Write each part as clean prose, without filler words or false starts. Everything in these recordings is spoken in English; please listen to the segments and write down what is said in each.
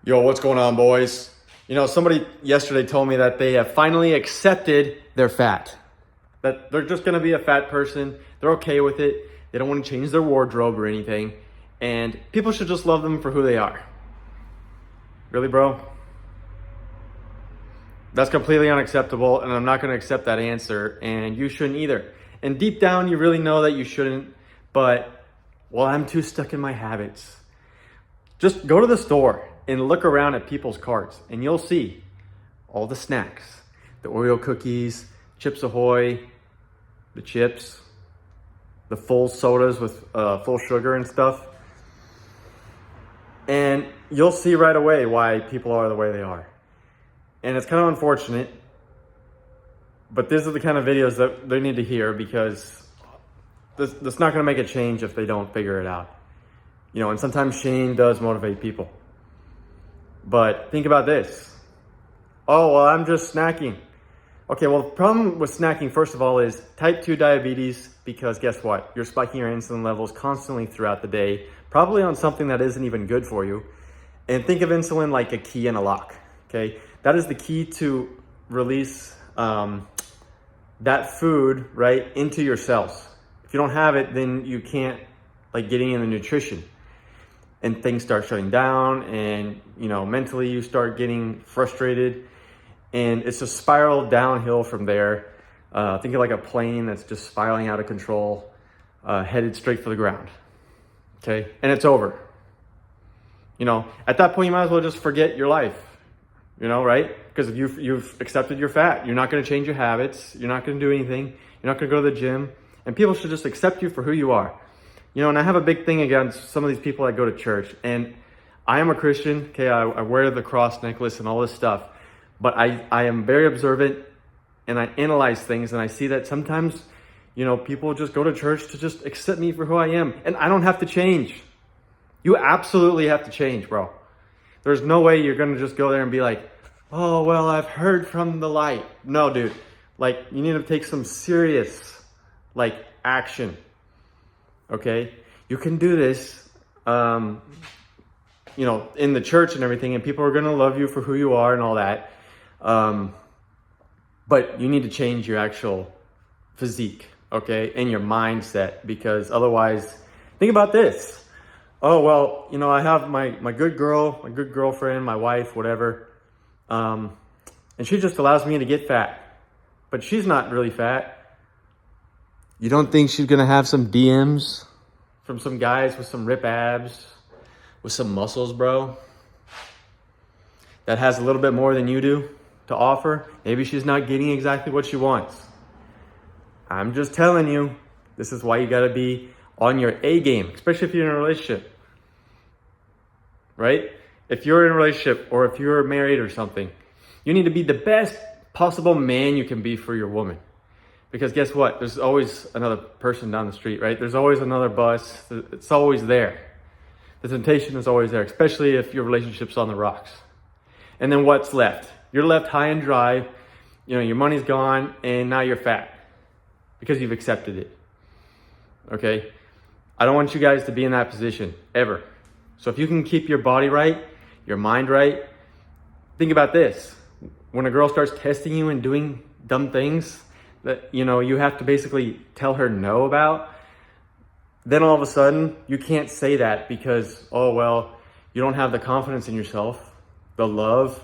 Yo, what's going on, boys? You know, somebody yesterday told me that they have finally accepted their fat. That they're just gonna be a fat person. They're okay with it. They don't want to change their wardrobe or anything. And people should just love them for who they are. Really, bro? That's completely unacceptable, and I'm not gonna accept that answer, and you shouldn't either. And deep down, you really know that you shouldn't, but, well, I'm too stuck in my habits. Just go to the store and look around at people's carts, and you'll see all the snacks, the Oreo cookies, Chips Ahoy, the chips, the full sodas with full sugar and stuff. And you'll see right away why people are the way they are. And it's kind of unfortunate, but these are the kind of videos that they need to hear, because that's not going to make a change if they don't figure it out. You know, and sometimes shame does motivate people. But think about this. Oh, well, I'm just snacking. Okay, well, the problem with snacking, first of all, is type 2 diabetes, because guess what? You're spiking your insulin levels constantly throughout the day, probably on something that isn't even good for you. And think of insulin like a key and a lock, okay? That is the key to release that food, right, into your cells. If you don't have it, then you can't, like, get any of the nutrition. And things start shutting down, and, you know, mentally you start getting frustrated, and it's a spiral downhill from there. Think of like a plane that's just spiraling out of control, headed straight for the ground, okay? And it's over. You know, at that point, you might as well just forget your life, you know, right? Because if you've accepted your fat, you're not going to change your habits. You're not going to do anything. You're not going to go to the gym, and people should just accept you for who you are. You know, and I have a big thing against some of these people that go to church. And I am a Christian, okay? I wear the cross necklace and all this stuff. But I am very observant, and I analyze things, and I see that sometimes, you know, people just go to church to just accept me for who I am. And I don't have to change. You absolutely have to change, bro. There's no way you're going to just go there and be like, oh, well, I've heard from the light. No, dude. Like, you need to take some serious, like, action. Okay, you can do this, you know, in the church and everything, and people are going to love you for who you are and all that. But you need to change your actual physique, okay, and your mindset, because otherwise, think about this. Oh, well, you know, I have my good girl, my good girlfriend, my wife, whatever, and she just allows me to get fat, but she's not really fat. You don't think she's going to have some DMs from some guys with some rip abs, with some muscles, bro, that has a little bit more than you do to offer? Maybe she's not getting exactly what she wants. I'm just telling you, this is why you got to be on your A game, especially if you're in a relationship, right? If you're in a relationship, or if you're married or something, you need to be the best possible man you can be for your woman. Because guess what? There's always another person down the street, right? There's always another bus. It's always there. The temptation is always there, especially if your relationship's on the rocks. And then what's left? You're left high and dry. You know, your money's gone, and now you're fat because you've accepted it. Okay? I don't want you guys to be in that position, ever. So if you can keep your body right, your mind right, think about this. When a girl starts testing you and doing dumb things that, you know, you have to basically tell her no about, then all of a sudden you can't say that because, oh, well, you don't have the confidence in yourself, the love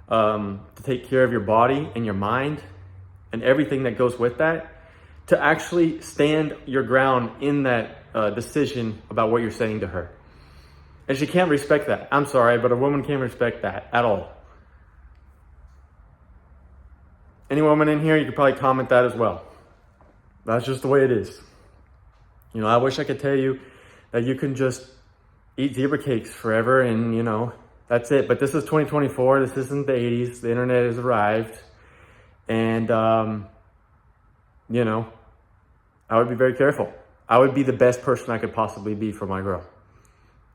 to take care of your body and your mind and everything that goes with that, to actually stand your ground in that decision about what you're saying to her. And she can't respect that. I'm sorry, but a woman can't respect that at all. Any woman in here, you could probably comment that as well. That's just the way it is. You know, I wish I could tell you that you can just eat zebra cakes forever and, you know, that's it. But this is 2024. This isn't the 80s. The internet has arrived. And, you know, I would be very careful. I would be the best person I could possibly be for my girl.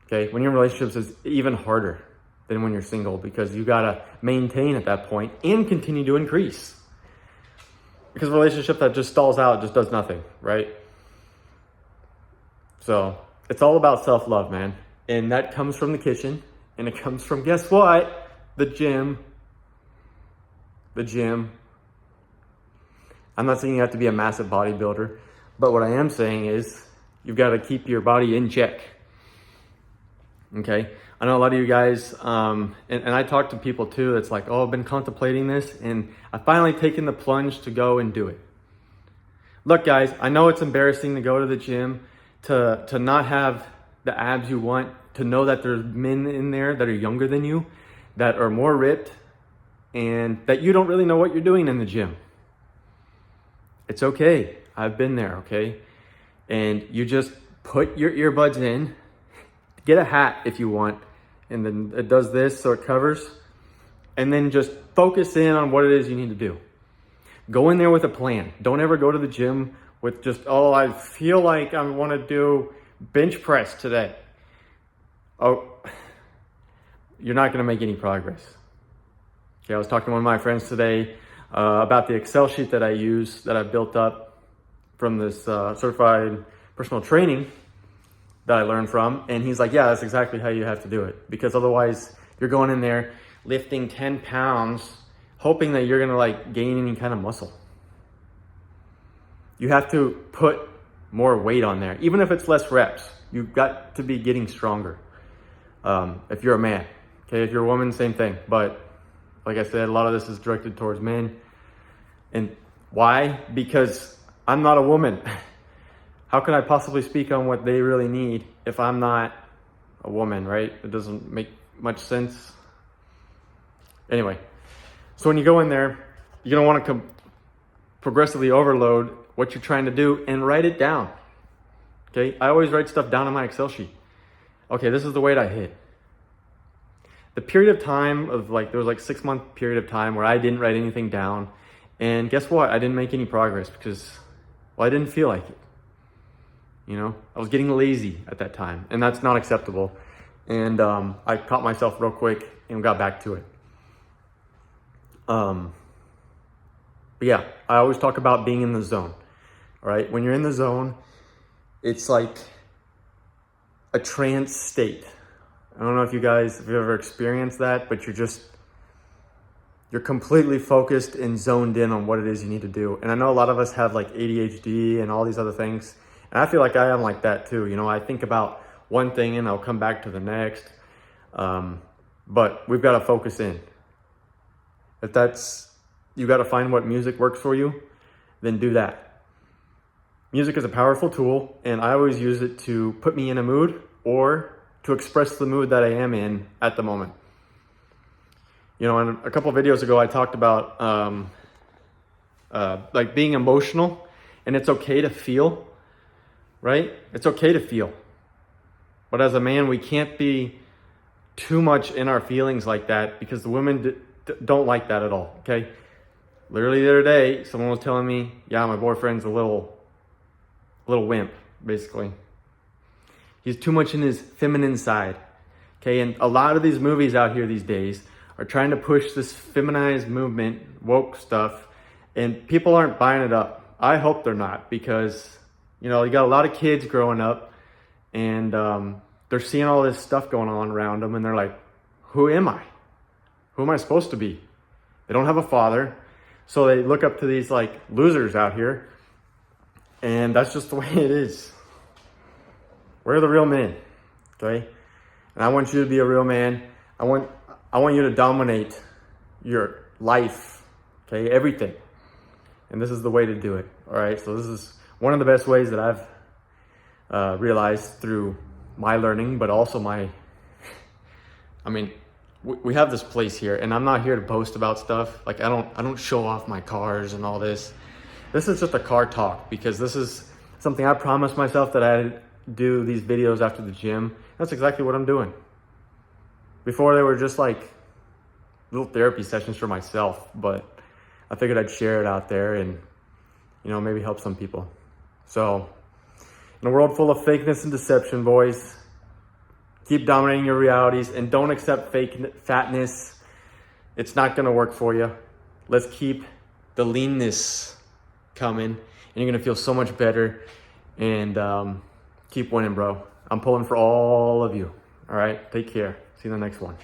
Okay? When you're in relationships, it's even harder than when you're single, because you got to maintain at that point and continue to increase. Because a relationship that just stalls out just does nothing, right? So it's all about self-love, man. And that comes from the kitchen. And it comes from, guess what? The gym. The gym. I'm not saying you have to be a massive bodybuilder, but what I am saying is you've got to keep your body in check. Okay? I know a lot of you guys, and I talk to people too, that's like, oh, I've been contemplating this, and I've finally taken the plunge to go and do it. Look, guys, I know it's embarrassing to go to the gym, to not have the abs you want, to know that there's men in there that are younger than you, that are more ripped, and that you don't really know what you're doing in the gym. It's okay. I've been there, okay? And you just put your earbuds in, get a hat if you want, and then it does this so it covers, and then just focus in on what it is you need to do. Go in there with a plan. Don't ever go to the gym with just, oh, I feel like I want to do bench press today. Oh, you're not going to make any progress. Okay, I was talking to one of my friends today about the Excel sheet that I use, that I built up from this certified personal training that I learned from. And he's like, yeah, that's exactly how you have to do it. Because otherwise you're going in there lifting 10 pounds, hoping that you're going to like gain any kind of muscle. You have to put more weight on there. Even if it's less reps, you've got to be getting stronger. If you're a man, okay, if you're a woman, same thing. But like I said, a lot of this is directed towards men. And why? Because I'm not a woman. How can I possibly speak on what they really need if I'm not a woman, right? It doesn't make much sense. Anyway, so when you go in there, you're going to want to progressively overload what you're trying to do and write it down. Okay, I always write stuff down on my Excel sheet. Okay, this is the weight I hit. The period of time of like, there was like 6-month period of time where I didn't write anything down. And guess what? I didn't make any progress because, well, I didn't feel like it. You know, I was getting lazy at that time, and that's not acceptable. And I caught myself real quick and got back to it. But yeah, I always talk about being in the zone. All right, when you're in the zone, it's like a trance state. I don't know if you guys have ever experienced that, but you're completely focused and zoned in on what it is you need to do. And I know a lot of us have like ADHD and all these other things. And I feel like I am like that too. You know, I think about one thing and I'll come back to the next. But we've got to focus in. If you got to find what music works for you, then do that. Music is a powerful tool, and I always use it to put me in a mood or to express the mood that I am in at the moment. You know, and a couple of videos ago, I talked about like being emotional, and it's okay to feel, right? It's okay to feel. But as a man, we can't be too much in our feelings like that, because the women don't like that at all, okay? Literally the other day, someone was telling me, yeah, my boyfriend's a little wimp, basically. He's too much in his feminine side, okay? And a lot of these movies out here these days are trying to push this feminized movement, woke stuff, and people aren't buying it up. I hope they're not, because, you know, you got a lot of kids growing up, and they're seeing all this stuff going on around them, and they're like, who am I? Who am I supposed to be? They don't have a father, so they look up to these like losers out here, and that's just the way it is. We're the real men, okay? And I want you to be a real man. I want you to dominate your life, okay? Everything. And this is the way to do it, all right? So this is one of the best ways that I've realized through my learning, but also we have this place here, and I'm not here to boast about stuff. Like I don't show off my cars and all this. This is just a car talk, because this is something I promised myself that I'd do these videos after the gym. That's exactly what I'm doing. Before, they were just like little therapy sessions for myself, but I figured I'd share it out there and, you know, maybe help some people. So in a world full of fakeness and deception, boys, keep dominating your realities and don't accept fake fatness. It's not going to work for you. Let's keep the leanness coming, and you're going to feel so much better. And keep winning, bro. I'm pulling for all of you. All right? Take care. See you in the next one.